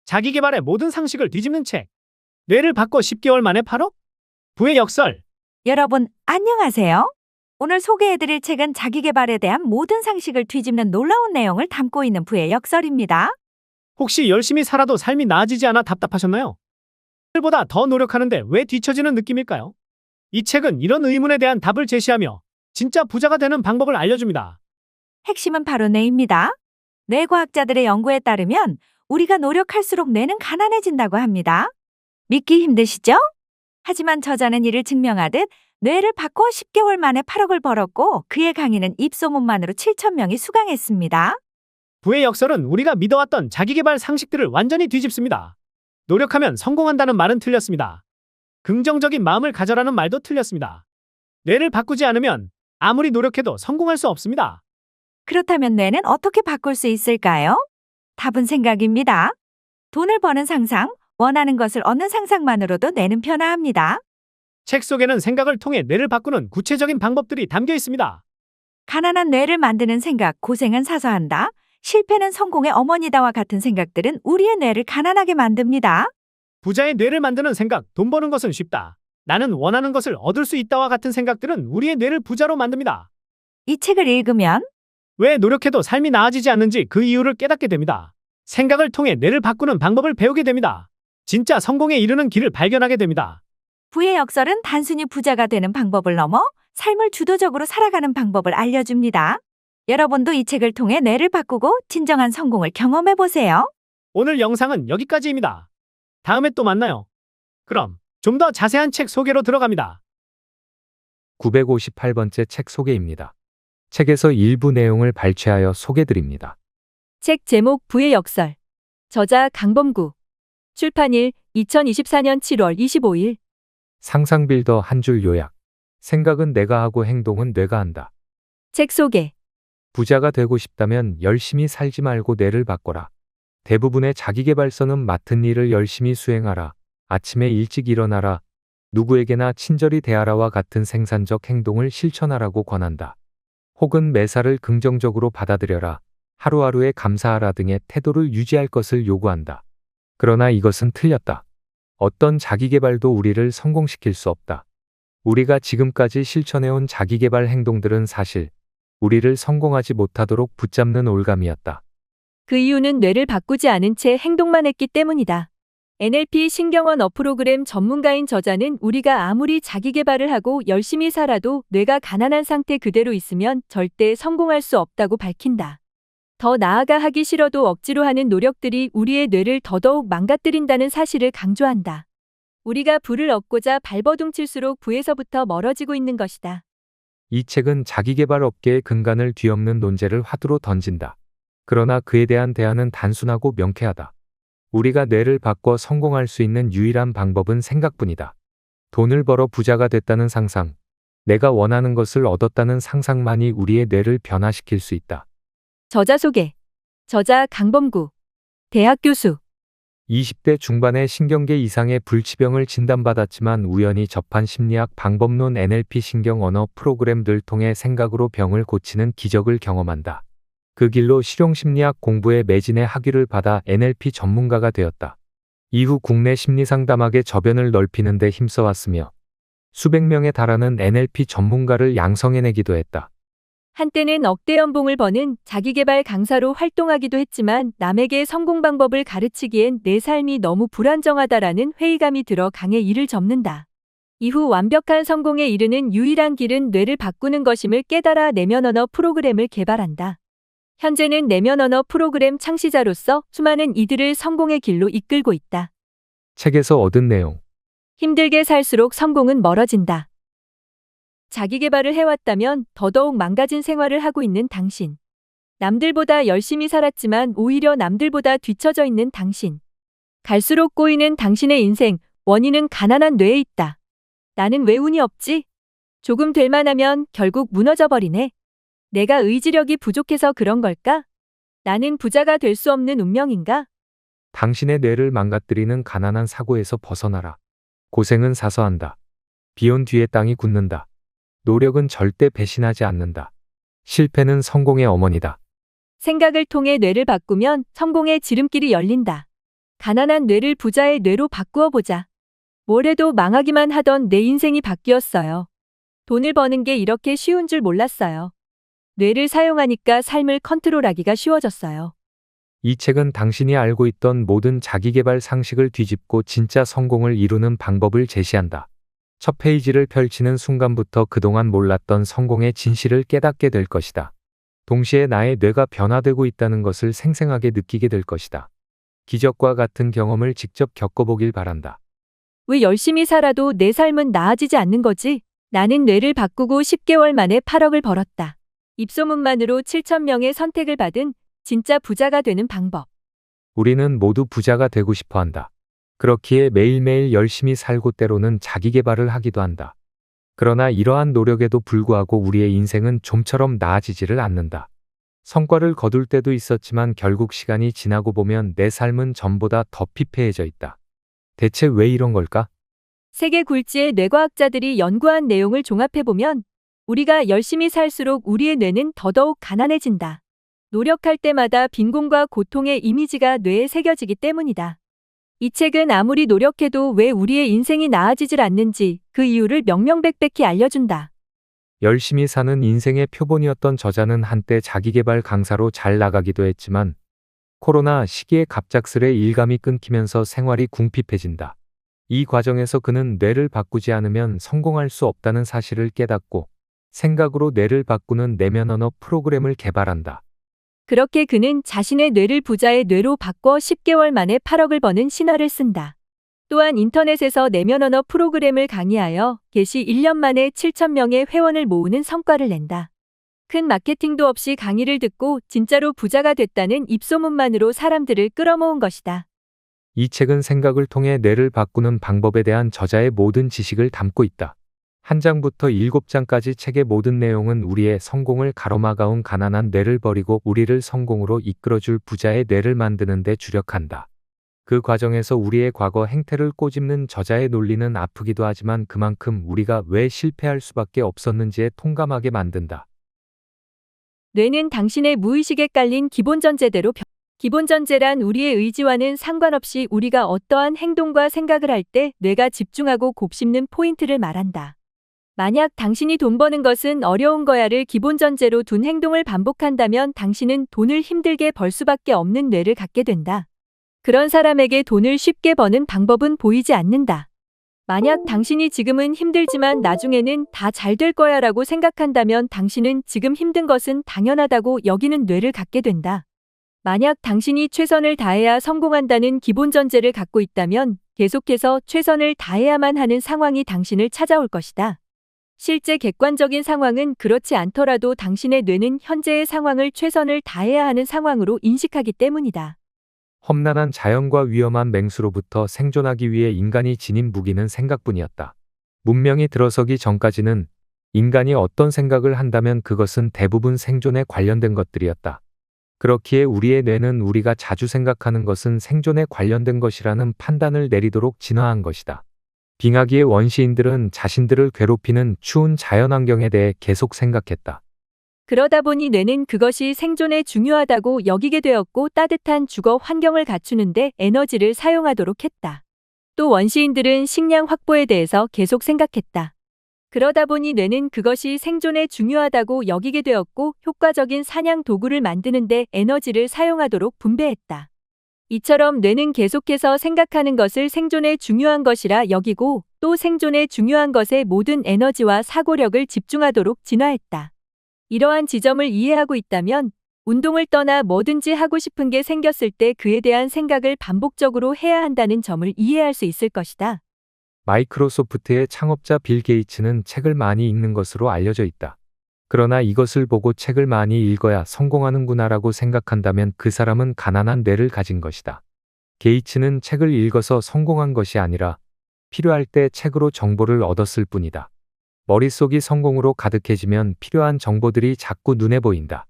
자기 개발의 모든 상식을 뒤집는 책. 뇌를 바꿔 10개월 만에 8억? 부의 역설. 여러분, 안녕하세요. 오늘 소개해드릴 책은 자기계발에 대한 모든 상식을 뒤집는 놀라운 내용을 담고 있는 부의 역설입니다. 혹시 열심히 살아도 삶이 나아지지 않아 답답하셨나요? 보다 더 노력하는데 왜 뒤처지는 느낌일까요? 이 책은 이런 의문에 대한 답을 제시하며 진짜 부자가 되는 방법을 알려줍니다. 핵심은 바로 뇌입니다. 뇌과학자들의 연구에 따르면 우리가 노력할수록 뇌는 가난해진다고 합니다. 믿기 힘드시죠? 하지만 저자는 이를 증명하듯 뇌를 바꿔 10개월 만에 8억을 벌었고 그의 강의는 입소문만으로 7,000명이 수강했습니다. 부의 역설은 우리가 믿어왔던 자기계발 상식들을 완전히 뒤집습니다. 노력하면 성공한다는 말은 틀렸습니다. 긍정적인 마음을 가져라는 말도 틀렸습니다. 뇌를 바꾸지 않으면 아무리 노력해도 성공할 수 없습니다. 그렇다면 뇌는 어떻게 바꿀 수 있을까요? 답은 생각입니다. 돈을 버는 상상, 원하는 것을 얻는 상상만으로도 뇌는 변화합니다. 책 속에는 생각을 통해 뇌를 바꾸는 구체적인 방법들이 담겨 있습니다. 가난한 뇌를 만드는 생각, 고생은 사서 한다. 실패는 성공의 어머니다와 같은 생각들은 우리의 뇌를 가난하게 만듭니다. 부자의 뇌를 만드는 생각, 돈 버는 것은 쉽다. 나는 원하는 것을 얻을 수 있다와 같은 생각들은 우리의 뇌를 부자로 만듭니다. 이 책을 읽으면 왜 노력해도 삶이 나아지지 않는지 그 이유를 깨닫게 됩니다. 생각을 통해 뇌를 바꾸는 방법을 배우게 됩니다. 진짜 성공에 이르는 길을 발견하게 됩니다. 부의 역설은 단순히 부자가 되는 방법을 넘어 삶을 주도적으로 살아가는 방법을 알려줍니다. 여러분도 이 책을 통해 뇌를 바꾸고 진정한 성공을 경험해보세요. 오늘 영상은 여기까지입니다. 다음에 또 만나요. 그럼 좀 더 자세한 책 소개로 들어갑니다. 958번째 책 소개입니다. 책에서 일부 내용을 발췌하여 소개드립니다. 책 제목 부의 역설. 저자 강범구. 출판일 2024년 7월 25일. 상상빌더 한 줄 요약. 생각은 내가 하고 행동은 뇌가 한다. 책 소개. 부자가 되고 싶다면 열심히 살지 말고 뇌를 바꿔라. 대부분의 자기계발서는 맡은 일을 열심히 수행하라. 아침에 일찍 일어나라. 누구에게나 친절히 대하라와 같은 생산적 행동을 실천하라고 권한다. 혹은 매사를 긍정적으로 받아들여라. 하루하루에 감사하라 등의 태도를 유지할 것을 요구한다. 그러나 이것은 틀렸다. 어떤 자기계발도 우리를 성공시킬 수 없다. 우리가 지금까지 실천해온 자기계발 행동들은 사실 우리를 성공하지 못하도록 붙잡는 올감이었다. 그 이유는 뇌를 바꾸지 않은 채 행동만 했기 때문이다. NLP 신경언어 프로그램 전문가인 저자는 우리가 아무리 자기계발을 하고 열심히 살아도 뇌가 가난한 상태 그대로 있으면 절대 성공할 수 없다고 밝힌다. 더 나아가 하기 싫어도 억지로 하는 노력들이 우리의 뇌를 더더욱 망가뜨린다는 사실을 강조한다. 우리가 부를 얻고자 발버둥칠수록 부에서부터 멀어지고 있는 것이다. 이 책은 자기계발 업계의 근간을 뒤엎는 논제를 화두로 던진다. 그러나 그에 대한 대안은 단순하고 명쾌하다. 우리가 뇌를 바꿔 성공할 수 있는 유일한 방법은 생각뿐이다. 돈을 벌어 부자가 됐다는 상상, 내가 원하는 것을 얻었다는 상상만이 우리의 뇌를 변화시킬 수 있다. 저자 소개. 저자 강범구. 대학 교수. 20대 중반에 신경계 이상의 불치병을 진단받았지만 우연히 접한 심리학 방법론 NLP 신경언어 프로그램들 통해 생각으로 병을 고치는 기적을 경험한다. 그 길로 실용심리학 공부에 매진해 학위를 받아 NLP 전문가가 되었다. 이후 국내 심리상담학의 저변을 넓히는 데 힘써왔으며 수백 명에 달하는 NLP 전문가를 양성해내기도 했다. 한때는 억대 연봉을 버는 자기계발 강사로 활동하기도 했지만 남에게 성공 방법을 가르치기엔 내 삶이 너무 불안정하다라는 회의감이 들어 강에 이를 접는다. 이후 완벽한 성공에 이르는 유일한 길은 뇌를 바꾸는 것임을 깨달아 내면언어 프로그램을 개발한다. 현재는 내면언어 프로그램 창시자로서 수많은 이들을 성공의 길로 이끌고 있다. 책에서 얻은 내용. 힘들게 살수록 성공은 멀어진다. 자기계발을 해왔다면 더더욱 망가진 생활을 하고 있는 당신. 남들보다 열심히 살았지만 오히려 남들보다 뒤처져 있는 당신. 갈수록 꼬이는 당신의 인생, 원인은 가난한 뇌에 있다. 나는 왜 운이 없지? 조금 될 만하면 결국 무너져버리네. 내가 의지력이 부족해서 그런 걸까? 나는 부자가 될 수 없는 운명인가? 당신의 뇌를 망가뜨리는 가난한 사고에서 벗어나라. 고생은 사서 한다. 비온 뒤에 땅이 굳는다. 노력은 절대 배신하지 않는다. 실패는 성공의 어머니다. 생각을 통해 뇌를 바꾸면 성공의 지름길이 열린다. 가난한 뇌를 부자의 뇌로 바꾸어 보자. 뭘 해도 망하기만 하던 내 인생이 바뀌었어요. 돈을 버는 게 이렇게 쉬운 줄 몰랐어요. 뇌를 사용하니까 삶을 컨트롤하기가 쉬워졌어요. 이 책은 당신이 알고 있던 모든 자기계발 상식을 뒤집고 진짜 성공을 이루는 방법을 제시한다. 첫 페이지를 펼치는 순간부터 그동안 몰랐던 성공의 진실을 깨닫게 될 것이다. 동시에 나의 뇌가 변화되고 있다는 것을 생생하게 느끼게 될 것이다. 기적과 같은 경험을 직접 겪어보길 바란다. 왜 열심히 살아도 내 삶은 나아지지 않는 거지? 나는 뇌를 바꾸고 10개월 만에 8억을 벌었다. 입소문만으로 7,000명의 선택을 받은 진짜 부자가 되는 방법. 우리는 모두 부자가 되고 싶어 한다. 그렇기에 매일매일 열심히 살고 때로는 자기계발을 하기도 한다. 그러나 이러한 노력에도 불구하고 우리의 인생은 좀처럼 나아지지를 않는다. 성과를 거둘 때도 있었지만 결국 시간이 지나고 보면 내 삶은 전보다 더 피폐해져 있다. 대체 왜 이런 걸까? 세계 굴지의 뇌과학자들이 연구한 내용을 종합해보면 우리가 열심히 살수록 우리의 뇌는 더더욱 가난해진다. 노력할 때마다 빈곤과 고통의 이미지가 뇌에 새겨지기 때문이다. 이 책은 아무리 노력해도 왜 우리의 인생이 나아지질 않는지 그 이유를 명명백백히 알려준다. 열심히 사는 인생의 표본이었던 저자는 한때 자기계발 강사로 잘 나가기도 했지만 코로나 시기에 갑작스레 일감이 끊기면서 생활이 궁핍해진다. 이 과정에서 그는 뇌를 바꾸지 않으면 성공할 수 없다는 사실을 깨닫고 생각으로 뇌를 바꾸는 내면 언어 프로그램을 개발한다. 그렇게 그는 자신의 뇌를 부자의 뇌로 바꿔 10개월 만에 8억을 버는 신화를 쓴다. 또한 인터넷에서 내면 언어 프로그램을 강의하여 개시 1년 만에 7,000명의 회원을 모으는 성과를 낸다. 큰 마케팅도 없이 강의를 듣고 진짜로 부자가 됐다는 입소문만으로 사람들을 끌어모은 것이다. 이 책은 생각을 통해 뇌를 바꾸는 방법에 대한 저자의 모든 지식을 담고 있다. 한 장부터 7장까지 책의 모든 내용은 우리의 성공을 가로막아온 가난한 뇌를 버리고 우리를 성공으로 이끌어줄 부자의 뇌를 만드는 데 주력한다. 그 과정에서 우리의 과거 행태를 꼬집는 저자의 논리는 아프기도 하지만 그만큼 우리가 왜 실패할 수밖에 없었는지에 통감하게 만든다. 뇌는 당신의 무의식에 깔린 기본 전제대로 기본 전제란 우리의 의지와는 상관없이 우리가 어떠한 행동과 생각을 할 때 뇌가 집중하고 곱씹는 포인트를 말한다. 만약 당신이 돈 버는 것은 어려운 거야를 기본 전제로 둔 행동을 반복한다면 당신은 돈을 힘들게 벌 수밖에 없는 뇌를 갖게 된다. 그런 사람에게 돈을 쉽게 버는 방법은 보이지 않는다. 만약 당신이 지금은 힘들지만 나중에는 다 잘 될 거야 라고 생각한다면 당신은 지금 힘든 것은 당연하다고 여기는 뇌를 갖게 된다. 만약 당신이 최선을 다해야 성공한다는 기본 전제를 갖고 있다면 계속해서 최선을 다해야만 하는 상황이 당신을 찾아올 것이다. 실제 객관적인 상황은 그렇지 않더라도 당신의 뇌는 현재의 상황을 최선을 다해야 하는 상황으로 인식하기 때문이다. 험난한 자연과 위험한 맹수로부터 생존하기 위해 인간이 지닌 무기는 생각뿐이었다. 문명이 들어서기 전까지는 인간이 어떤 생각을 한다면 그것은 대부분 생존에 관련된 것들이었다. 그렇기에 우리의 뇌는 우리가 자주 생각하는 것은 생존에 관련된 것이라는 판단을 내리도록 진화한 것이다. 빙하기의 원시인들은 자신들을 괴롭히는 추운 자연환경에 대해 계속 생각했다. 그러다 보니 뇌는 그것이 생존에 중요하다고 여기게 되었고 따뜻한 주거 환경을 갖추는데 에너지를 사용하도록 했다. 또 원시인들은 식량 확보에 대해서 계속 생각했다. 그러다 보니 뇌는 그것이 생존에 중요하다고 여기게 되었고 효과적인 사냥 도구를 만드는데 에너지를 사용하도록 분배했다. 이처럼 뇌는 계속해서 생각하는 것을 생존에 중요한 것이라 여기고 또 생존에 중요한 것에 모든 에너지와 사고력을 집중하도록 진화했다. 이러한 지점을 이해하고 있다면 운동을 떠나 뭐든지 하고 싶은 게 생겼을 때 그에 대한 생각을 반복적으로 해야 한다는 점을 이해할 수 있을 것이다. 마이크로소프트의 창업자 빌 게이츠는 책을 많이 읽는 것으로 알려져 있다. 그러나 이것을 보고 책을 많이 읽어야 성공하는구나라고 생각한다면 그 사람은 가난한 뇌를 가진 것이다. 게이츠는 책을 읽어서 성공한 것이 아니라 필요할 때 책으로 정보를 얻었을 뿐이다. 머릿속이 성공으로 가득해지면 필요한 정보들이 자꾸 눈에 보인다.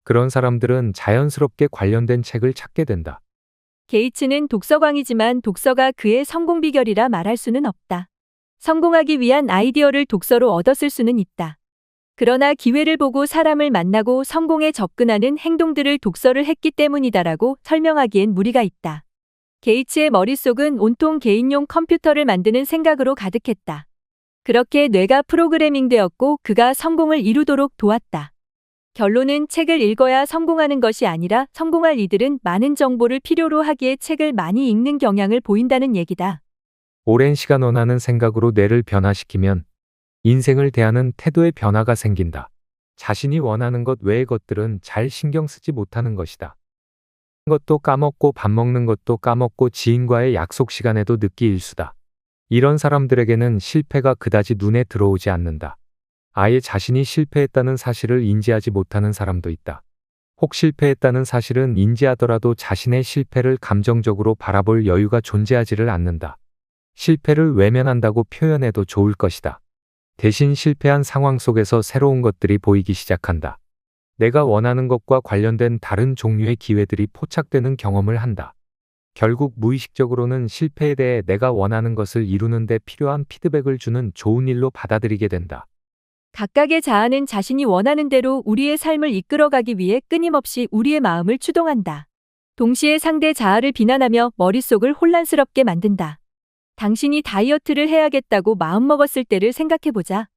그런 사람들은 자연스럽게 관련된 책을 찾게 된다. 게이츠는 독서광이지만 독서가 그의 성공 비결이라 말할 수는 없다. 성공하기 위한 아이디어를 독서로 얻었을 수는 있다. 그러나 기회를 보고 사람을 만나고 성공에 접근하는 행동들을 독서를 했기 때문이다라고 설명하기엔 무리가 있다. 게이츠의 머릿속은 온통 개인용 컴퓨터를 만드는 생각으로 가득했다. 그렇게 뇌가 프로그래밍되었고 그가 성공을 이루도록 도왔다. 결론은 책을 읽어야 성공하는 것이 아니라 성공할 이들은 많은 정보를 필요로 하기에 책을 많이 읽는 경향을 보인다는 얘기다. 오랜 시간 원하는 생각으로 뇌를 변화시키면 인생을 대하는 태도의 변화가 생긴다. 자신이 원하는 것 외의 것들은 잘 신경 쓰지 못하는 것이다. 것도 까먹고 밥 먹는 것도 까먹고 지인과의 약속 시간에도 늦기 일수다. 이런 사람들에게는 실패가 그다지 눈에 들어오지 않는다. 아예 자신이 실패했다는 사실을 인지하지 못하는 사람도 있다. 혹 실패했다는 사실은 인지하더라도 자신의 실패를 감정적으로 바라볼 여유가 존재하지를 않는다. 실패를 외면한다고 표현해도 좋을 것이다. 대신 실패한 상황 속에서 새로운 것들이 보이기 시작한다. 내가 원하는 것과 관련된 다른 종류의 기회들이 포착되는 경험을 한다. 결국 무의식적으로는 실패에 대해 내가 원하는 것을 이루는 데 필요한 피드백을 주는 좋은 일로 받아들이게 된다. 각각의 자아는 자신이 원하는 대로 우리의 삶을 이끌어가기 위해 끊임없이 우리의 마음을 추동한다. 동시에 상대 자아를 비난하며 머릿속을 혼란스럽게 만든다. 당신이 다이어트를 해야겠다고 마음먹었을 때를 생각해보자.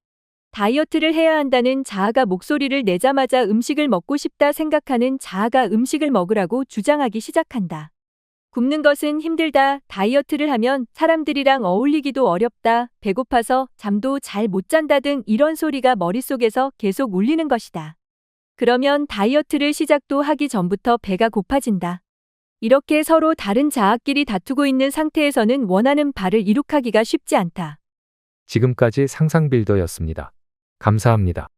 다이어트를 해야 한다는 자아가 목소리를 내자마자 음식을 먹고 싶다 생각하는 자아가 음식을 먹으라고 주장하기 시작한다. 굶는 것은 힘들다, 다이어트를 하면 사람들이랑 어울리기도 어렵다, 배고파서 잠도 잘 못 잔다 등 이런 소리가 머릿속에서 계속 울리는 것이다. 그러면 다이어트를 시작도 하기 전부터 배가 고파진다. 이렇게 서로 다른 자아끼리 다투고 있는 상태에서는 원하는 바를 이룩하기가 쉽지 않다. 지금까지 상상빌더였습니다. 감사합니다.